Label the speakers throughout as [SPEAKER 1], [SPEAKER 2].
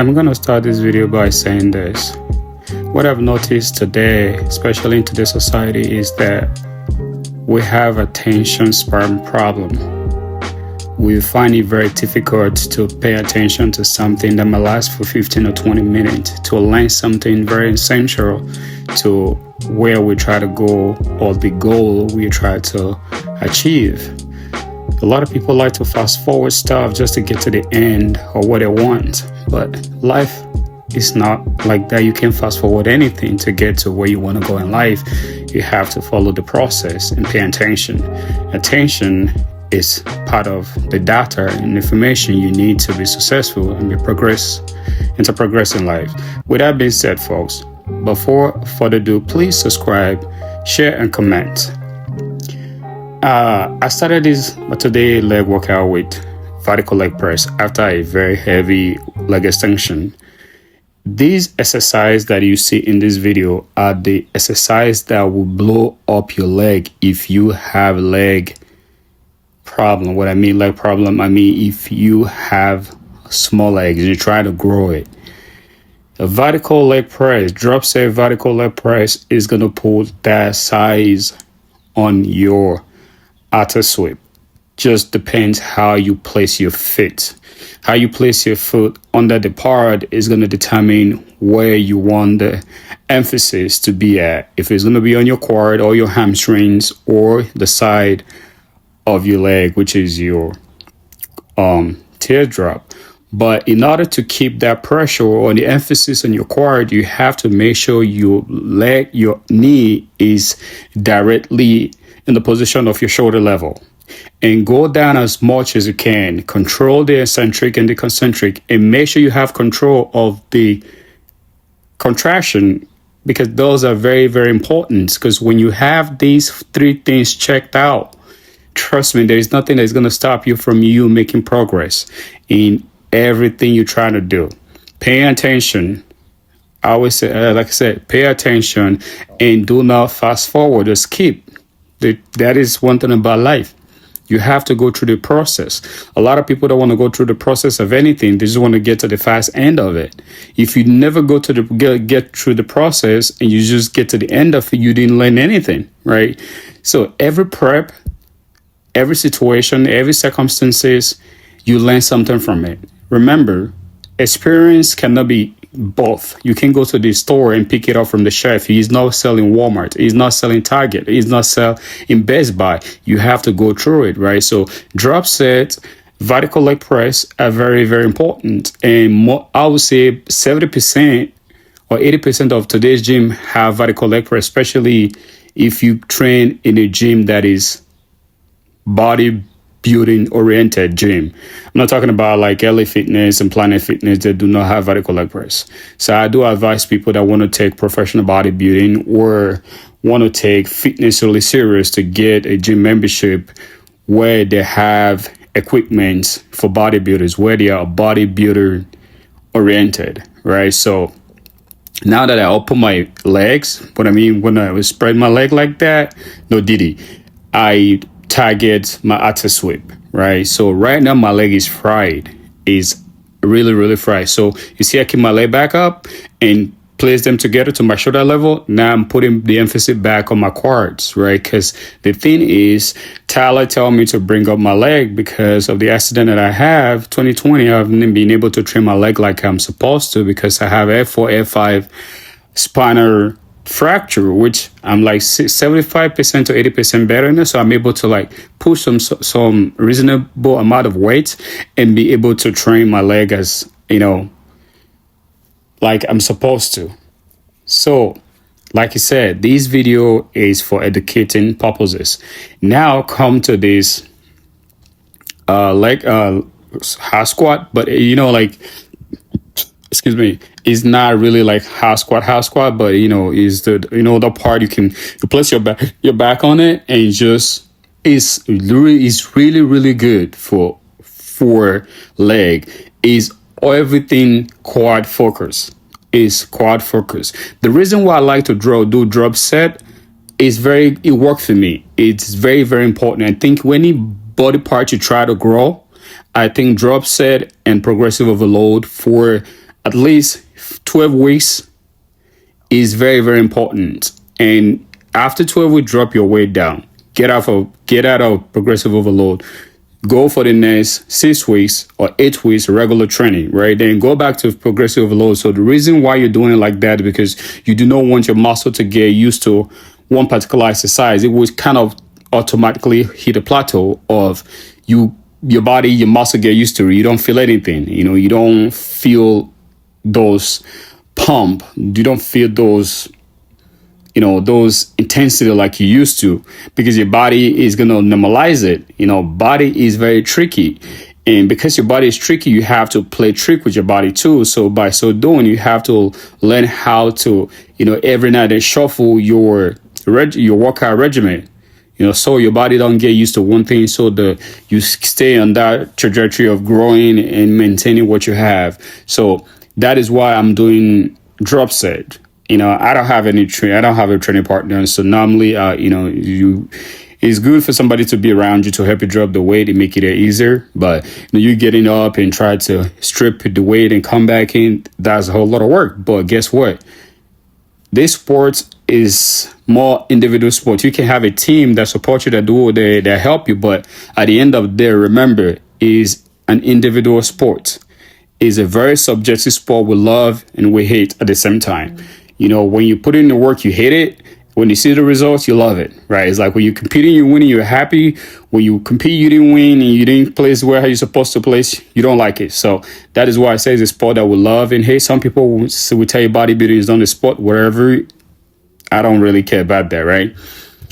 [SPEAKER 1] I'm gonna start this video by saying this. What I've noticed today, especially in today's society, is that we have attention span problem. We find it very difficult to pay attention to something that might last for 15 or 20 minutes, to learn something very essential to where we try to go or the goal we try to achieve. A lot of people like to fast forward stuff just to get to the end or what they want, but life is not like that. You can't fast forward anything to get to where you want to go in life. You have to follow the process and pay attention. Attention is part of the data and information you need to be successful and progress in life. With that being said, folks, before further ado, please subscribe, share, and comment. I started this today leg workout with vertical leg press after a very heavy leg extension. These exercises that you see in this video are the exercise that will blow up your leg if you have leg problem. What I mean leg problem, I mean if you have small legs and you try to grow it. A vertical leg press, drop set vertical leg press is going to put that size on your outer sweep. Just depends how you place your feet. How you place your foot under the part is going to determine where you want the emphasis to be at. If it's going to be on your quad or your hamstrings or the side of your leg, which is your teardrop. But in order to keep that pressure or the emphasis on your quad, you have to make sure your knee is directly in the position of your shoulder level, and go down as much as you can. Control the eccentric and the concentric, and make sure you have control of the contraction, because those are very, very important. Because when you have these three things checked out, trust me, there is nothing that's going to stop you from making progress in everything you're trying to do. Pay attention. I always say, like I said, pay attention and do not fast forward or skip. That is one thing about life. You have to go through the process. A lot of people don't want to go through the process of anything. They just want to get to the fast end of it. If you never go to get through the process and you just get to the end of it, you didn't learn anything, right? So every prep, every situation, every circumstances, you learn something from it. Remember, experience cannot be both. You can go to the store and pick it up from the shelf. He's not selling Walmart. He's not selling Target. He's not selling in Best Buy. You have to go through it, right? So drop set, vertical leg press are very, very important. And I would say 70% or 80% of today's gym have vertical leg press, especially if you train in a gym that is bodybuilding oriented gym. I'm not talking about like LA Fitness and Planet Fitness that do not have vertical leg press. So I do advise people that want to take professional bodybuilding or want to take fitness really serious to get a gym membership where they have equipment for bodybuilders, where they are bodybuilder oriented, right? So now that I open my legs, what I mean when I spread my leg like that, no diddy, I target my outer sweep, right? So right now my leg is fried, is really, really fried. So you see I keep my leg back up and place them together to my shoulder level. Now I'm putting the emphasis back on my quads, right? Because the thing is, Tyler told me to bring up my leg because of the accident that I have. 2020, I haven't been able to train my leg like I'm supposed to because I have F4, F5 spinal fracture, which I'm like 75% to 80% better now. So I'm able to like push some reasonable amount of weight and be able to train my leg as, like I'm supposed to. So, like I said, this video is for educating purposes. Now come to this half squat, but excuse me, it's not really like half squat, but is the part you place your back on it and is really, really good for leg. Is everything quad focus. The reason why I like to do drop set is it worked for me. It's very, very important. I think any body part you try to grow, I think drop set and progressive overload for at least 12 weeks is very, very important. And after 12 weeks, drop your weight down. Get out of progressive overload. Go for the next 6 weeks or 8 weeks regular training, right? Then go back to progressive overload. So the reason why you're doing it like that is because you do not want your muscle to get used to one particular exercise. It would kind of automatically hit a plateau of your body, your muscle get used to it. You don't feel anything. You don't feel those pump. You don't feel those intensity like you used to, because your body is going to normalize it. Body is very tricky. And because your body is tricky, you have to play trick with your body too. So by so doing, you have to learn how to, every night shuffle your workout regimen. So your body don't get used to one thing, so you stay on that trajectory of growing and maintaining what you have. So that is why I'm doing drop set. I don't have I don't have a training partner. So normally, it's good for somebody to be around you to help you drop the weight and make it easier. But you getting up and try to strip the weight and come back in, that's a whole lot of work. But guess what? This sport is more individual sport. You can have a team that support you, that help you. But at the end of the day, remember, is an individual sport. Is a very subjective sport we love and we hate at the same time. When you put in the work, you hate it. When you see the results, you love it, right? It's like when you're competing, you're winning, you're happy. When you compete, you didn't win and you didn't place where you're supposed to place, you don't like it. So that is why I say it's a sport that we love and hate. Some people will tell you bodybuilding is not a sport, whatever. I don't really care about that, right?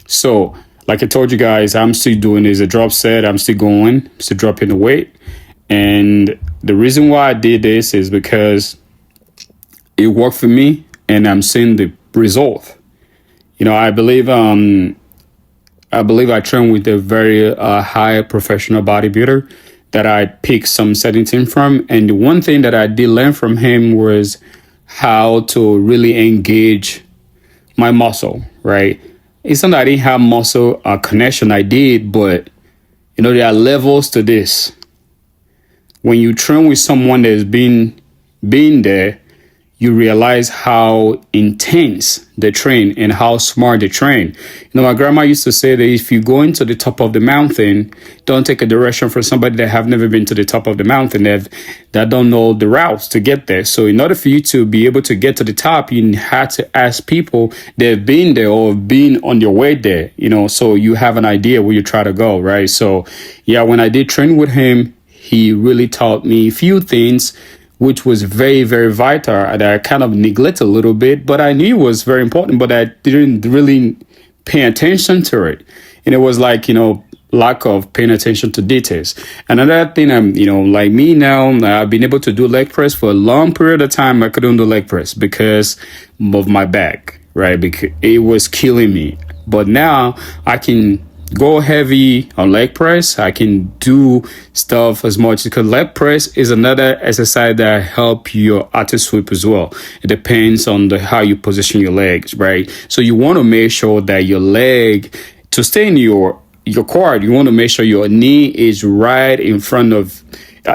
[SPEAKER 1] So like I told you guys, I'm still doing is a drop set. I'm still going, still dropping the weight. And the reason why I did this is because it worked for me. And I'm seeing the result. I believe I train with a very high professional bodybuilder that I picked some certain thing from. And the one thing that I did learn from him was how to really engage my muscle, right? It's not that I didn't have muscle connection, I did, but there are levels to this. When you train with someone that's been there, you realize how intense they train and how smart they train. My grandma used to say that if you go into the top of the mountain, don't take a direction from somebody that have never been to the top of the mountain, that don't know the routes to get there. So in order for you to be able to get to the top, you had to ask people that have been there or been on your way there, so you have an idea where you try to go, right? So yeah, when I did train with him, he really taught me a few things which was very, very vital that I kind of neglected a little bit, but I knew it was very important, but I didn't really pay attention to it. And it was like, lack of paying attention to details. Another thing, like me now, I've been able to do leg press for a long period of time. I couldn't do leg press because of my back, right? Because it was killing me. But now I can go heavy on leg press. I can do stuff as much, because leg press is another exercise that help your artist sweep as well. It depends on how you position your legs, right? So you want to make sure that your leg, to stay in your quad, you want to make sure your knee is right in front of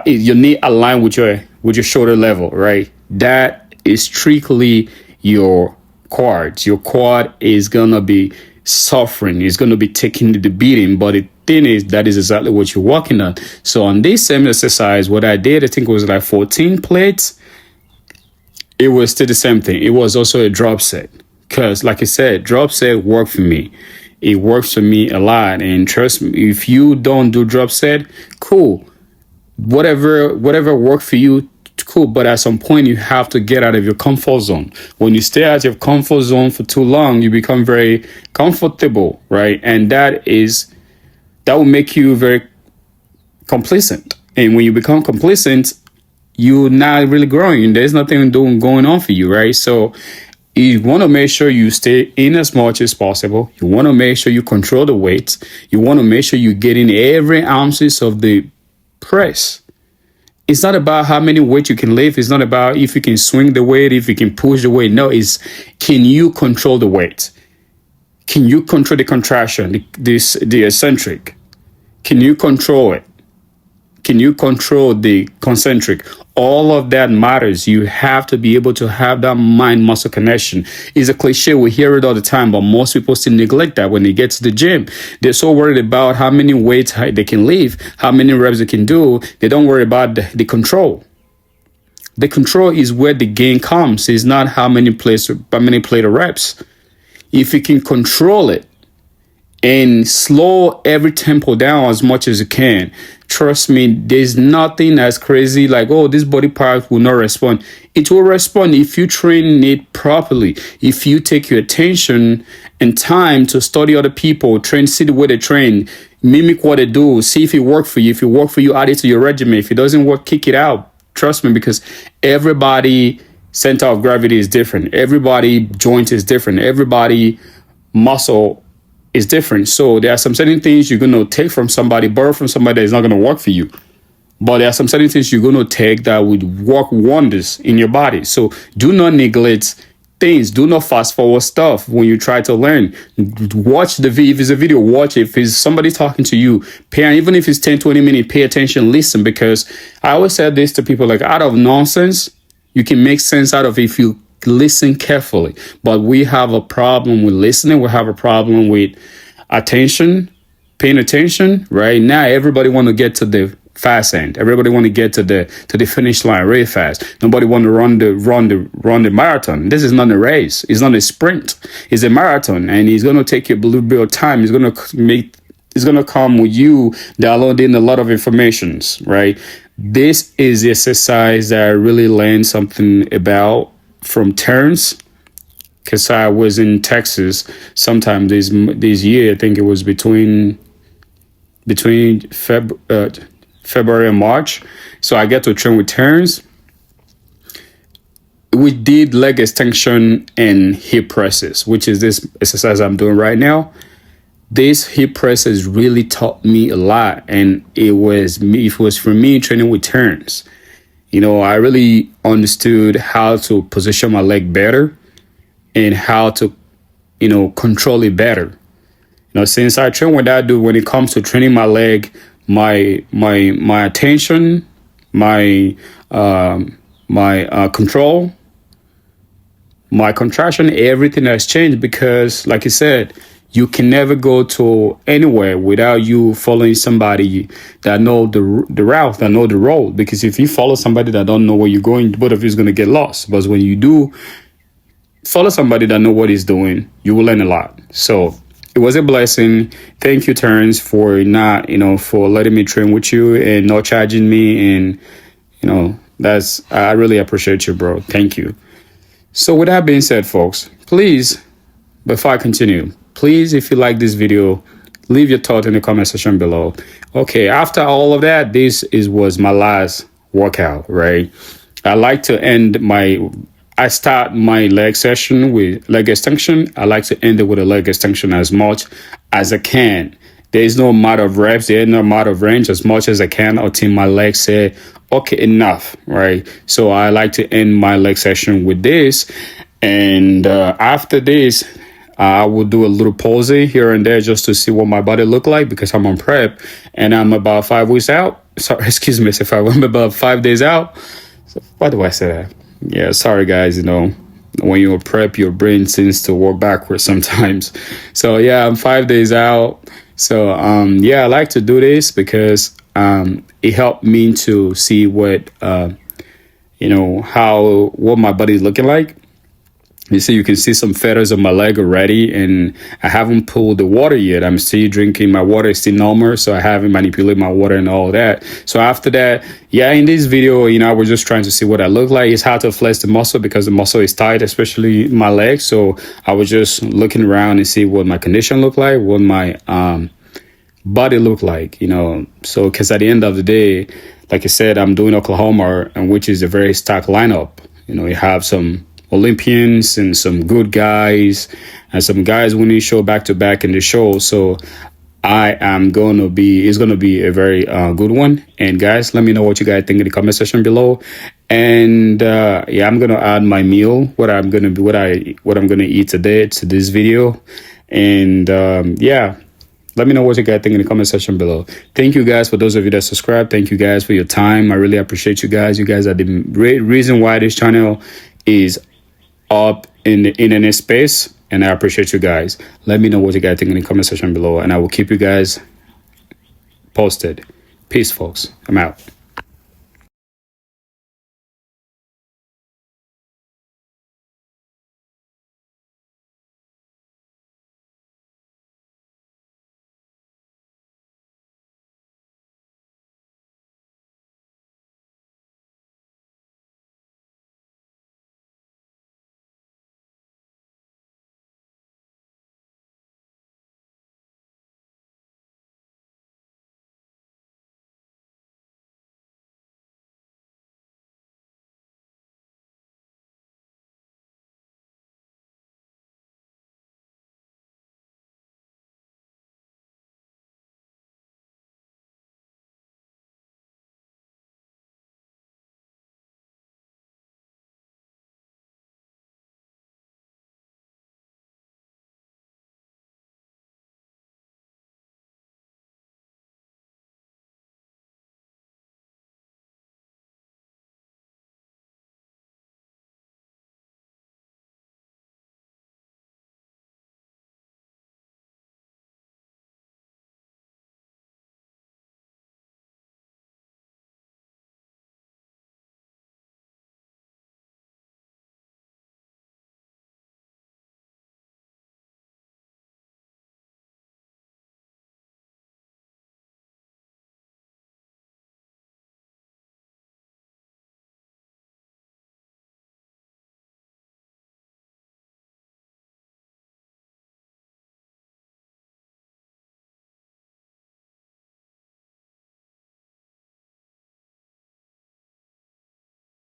[SPEAKER 1] your knee aligned with your shoulder level, right? That is strictly your quads. Your quad is gonna be suffering, is going to be taking the beating, but the thing is, that is exactly what you're working on. So on this same exercise, what I did, I think it was like 14 plates. It was still the same thing. It was also a drop set, because like I said, drop set worked for me. It works for me a lot. And trust me, if you don't do drop set, cool, whatever worked for you, cool. But at some point, you have to get out of your comfort zone. When you stay out of your comfort zone for too long, you become very comfortable, right? And that will make you very complacent. And when you become complacent, you're not really growing. There's nothing going on for you, right? So you want to make sure you stay in as much as possible. You want to make sure you control the weight. You want to make sure you get in every ounces of the press. It's not about how many weight you can lift. It's not about if you can swing the weight, if you can push the weight. No, it's can you control the weight? Can you control the contraction, the eccentric? Can you control it? Can you control the concentric? All of that matters. You have to be able to have that mind muscle connection. It's a cliche. We hear it all the time, but most people still neglect that when they get to the gym. They're so worried about how many weights they can lift, how many reps they can do. They don't worry about the control. The control is where the gain comes. It's not how many plates or reps. If you can control it and slow every tempo down as much as you can, trust me, there's nothing as crazy like, oh, this body part will not respond. It will respond if you train it properly. If you take your attention and time to study other people, see the way they train, mimic what they do, see if it works for you. If it works for you, add it to your regimen. If it doesn't work, kick it out. Trust me, because everybody center of gravity is different. Everybody joint is different. Everybody muscle is different. So there are some certain things you're going to take from somebody, borrow from somebody that is not going to work for you. But there are some certain things you're going to take that would work wonders in your body. So do not neglect things. Do not fast forward stuff when you try to learn. Watch the video. If it's a video, watch it. If it's somebody talking to you, pay, even if it's 10, 20 minutes, pay attention, listen, because I always said this to people, like, out of nonsense, you can make sense out of it if you listen carefully. But we have a problem with listening. We have a problem with attention, paying attention. Right now, everybody want to get to the fast end. Everybody want to get to the finish line really fast. Nobody want to run the marathon. This is not a race. It's not a sprint. It's a marathon, and it's going to take you a little bit of time. It's going to come with you downloading a lot of informations, right? This is the exercise that I really learned something about from Terrence, because I was in Texas sometime this year. I think it was between February and March. So I get to train with Terrence. We did leg extension and hip presses, which is this exercise I'm doing right now. This hip presses really taught me a lot, and it was for me training with Terrence. You know, I really understood how to position my leg better and how to, control it better. Since I train with that dude, when it comes to training my leg, my attention, my control, my contraction, everything has changed, because, like I said, you can never go to anywhere without you following somebody that know the route, that know the road. Because if you follow somebody that don't know where you're going, both of you is going to get lost. But when you do follow somebody that know what he's doing, you will learn a lot. So it was a blessing. Thank you, Terrence, for not, for letting me train with you and not charging me. And, I really appreciate you, bro. Thank you. So with that being said, folks, please, before I continue, please, if you like this video, leave your thought in the comment section below. Okay, after all of that, this was my last workout, right? I start my leg session with leg extension. I like to end it with a leg extension as much as I can. There is no amount of reps, there is no amount of range, as much as I can until my legs say, okay, enough, right? So I like to end my leg session with this. And after this, I will do a little pause here and there just to see what my body look like, because I'm on prep and I'm about 5 weeks out. Sorry, excuse me, if I'm about 5 days out. So why do I say that? Yeah, sorry guys, when you prep, your brain tends to work backwards sometimes. So yeah, I'm 5 days out. So I like to do this because it helped me to see what my body is looking like. You see, you can see some feathers on my leg already, and I haven't pulled the water yet. I'm still drinking. My water is still normal, so I haven't manipulated my water and all that. So after that, in this video, I was just trying to see what I look like. It's hard to flex the muscle because the muscle is tight, especially my leg. So I was just looking around and see what my condition looked like, what my body looked like, So because at the end of the day, like I said, I'm doing Oklahoma, and which is a very stacked lineup. You have some Olympians and some good guys and some guys winning show back to back in the show. So it's going to be a very good one. And guys, let me know what you guys think in the comment section below. And I'm going to add my meal, what I'm going to eat today to this video. And Let me know what you guys think in the comment section below. Thank you guys for those of you that subscribe. Thank you guys for your time. I really appreciate you guys. You guys are the reason why this channel is up in the internet space, and I appreciate you guys. Let me know what you guys think in the comment section below, and I will keep you guys posted. Peace, folks. I'm out.